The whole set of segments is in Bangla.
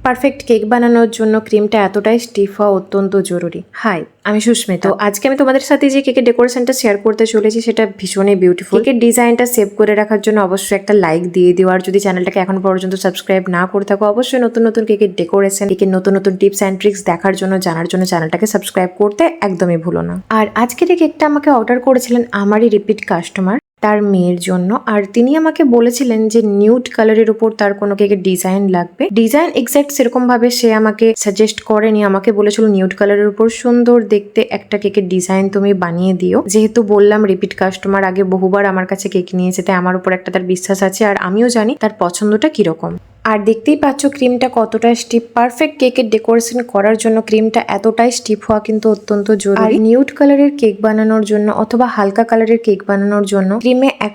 পারফেক্ট কেক বানানোর জন্য ক্রিমটা এতটাই স্টিফ হওয়া অত্যন্ত জরুরি। হাই, আমি সুস্মিতা। তো আজকে আমি তোমাদের সাথে যে কেকের ডেকোরেশনটা শেয়ার করতে চলেছি সেটা ভীষণই বিউটিফুল। কেকের ডিজাইনটা সেভ করে রাখার জন্য অবশ্যই একটা লাইক দিয়ে দিও, আর যদি চ্যানেলটাকে এখন পর্যন্ত সাবস্ক্রাইব না করে থাকো অবশ্যই নতুন নতুন কেকের ডেকোরেশন, কেকের নতুন নতুন টিপস অ্যান্ড ট্রিক্স দেখার জন্য, জানার জন্য চ্যানেলটাকে সাবস্ক্রাইব করতে একদমই ভুলো না। আর আজকের এই কেকটা আমাকে অর্ডার করেছিলেন আমারই রিপিট কাস্টমার, তার মেয়ের জন্য। আর তিনি আমাকে বলেছিলেন যে নিউড কালারের উপর তার কোনো কেকের ডিজাইন লাগবে। ডিজাইন এক্স্যাক্ট সেরকম ভাবে সে আমাকে সাজেস্ট করেনি, আমাকে বলেছিল নিউড কালারের উপর সুন্দর দেখতে একটা কেকের ডিজাইন তুমি বানিয়ে দিও। যেহেতু বললাম রিপিট কাস্টমার, আগে বহুবার আমার কাছে কেক নিয়েছে, তাই আমার উপর একটা তার বিশ্বাস আছে, আর আমিও জানি তার পছন্দটা কিরকম। আর দেখতেই পাচ্ছ ক্রিমটা কতটা স্টিফ। পারফেক্ট কেকের ডেকোরেশন করার জন্য ক্রিমটা এতটাই স্টিফ হওয়া কিন্তু অত্যন্ত জরুরি। আর নিউড কালারের কেক বানানোর জন্য অথবা হালকা কালারের কেক বানানোর জন্য ক্রিমে এক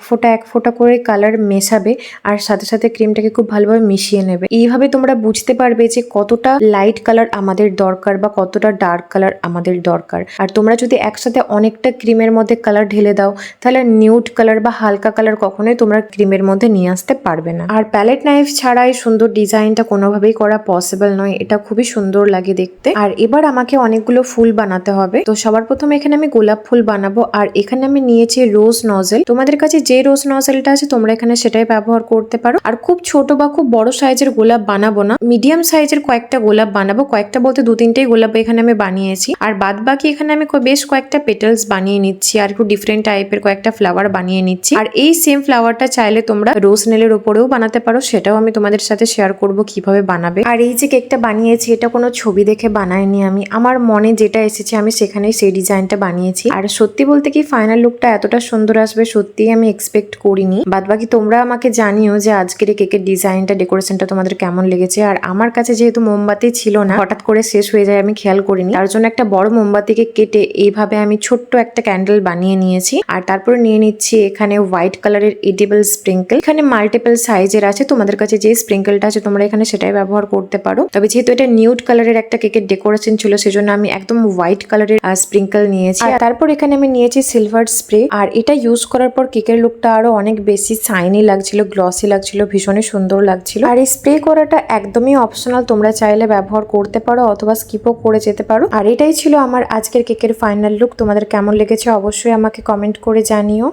ফোঁটা করে কালার মেশাবে, আর সাথে সাথে ক্রিমটাকে খুব ভালোভাবে মিশিয়ে নেবে। এইভাবে তোমরা বুঝতে পারবে যে কতটা লাইট কালার আমাদের দরকার বা কতটা ডার্ক কালার আমাদের দরকার। আর তোমরা যদি একসাথে অনেকটা ক্রিমের মধ্যে কালার ঢেলে দাও তাহলে নিউড কালার বা হালকা কালার কখনোই তোমরা ক্রিমের মধ্যে নিয়ে আসতে পারবে না। আর প্যালেট নাইফ ছাড়াই সুন্দর ডিজাইনটা কোনোভাবেই করা পসিবল নয়, এটা খুবই সুন্দর লাগে দেখতে। আর এবার আমাকে অনেকগুলো ফুল বানাতে হবে। তো সবার প্রথমে এখানে আমি গোলাপ ফুল বানাবো, আর এখানে আমি নিয়েছি রোজ নজেল। তোমাদের কাছে যে রোজ নজেলটা আছে তোমরা এখানে সেটাই ব্যবহার করতে পারো। আর খুব ছোট বা খুব বড় সাইজের গোলাপ বানাবো না, মিডিয়াম সাইজের কয়েকটা গোলাপ বানাবো। কয়েকটা বলতে 2-3টেই গোলাপ এখানে আমি বানিয়েছি, আর বাদ বাকি এখানে আমি বেশ কয়েকটা পেটালস বানিয়ে নিচ্ছি, আর একটু ডিফারেন্ট টাইপের কয়েকটা ফ্লাওয়ার বানিয়ে নিচ্ছি। আর এই সেম ফ্লাওয়ারটা চাইলে তোমরা রোজ নেলের উপরেও বানাতে পারো, সেটাও আমি তোমাদের সাথে শেয়ার করব কিভাবে বানাবে। আর এই যে কেকটা বানিয়েছি এটা কোনো ছবি দেখে বানাইনি, আমি আমার মনে যেটা এসেছে আমি সেখানেই সেই ডিজাইনটা বানিয়েছি। আর সত্যি বলতে কি ফাইনাল লুকটা এতটা সুন্দর আসবে সত্যিই আমি এক্সপেক্ট করিনি। বাদ বাকি তোমরা আমাকে জানিও যে আজকের এই কেকের ডিজাইনটা ডেকোরেশনটা তোমাদের কেমন লেগেছে। আর আমার কাছে যেহেতু মোমবাতি ছিল না, হঠাৎ করে শেষ হয়ে যায় আমি খেয়াল করিনি, তার জন্য একটা বড় মোমবাতিকে কেটে এইভাবে আমি ছোট্ট একটা ক্যান্ডেল বানিয়ে নিয়েছি। আর তারপরে নিয়ে নিচ্ছি এখানে হোয়াইট কালারের এডিবল স্প্রিঙ্কেল। এখানে মাল্টিপল সাইজের আছে, তোমাদের কাছে যে স্প্রিঙ্কেলটা আছে তোমরা এখানে সেটাই ব্যবহার করতে পারো। তবে যেহেতু এটা নিউড কালারের একটা কেকের ডেকোরেশন ছিল সেজন্য আমি একদম হোয়াইট কালারের স্প্রিঙ্কেল নিয়েছি। আর তারপর এখানে আমি নিয়েছি সিলভার স্প্রে, আর এটা ইউজ করার পর কেকের লুকটা আরো অনেক বেশি শাইনি লাগছিল, গ্লসি লাগছিল, ভীষণই সুন্দর লাগছিল। আর এই স্প্রে করাটা একদমই অপশনাল, তোমরা চাইলে ব্যবহার করতে পারো অথবা স্কিপও করে যেতে পারো। আর এটাই ছিল আমার আজকের কেকের ফাইনাল লুক। তোমাদের কেমন লেগেছে অবশ্যই আমাকে কমেন্ট করে জানিও।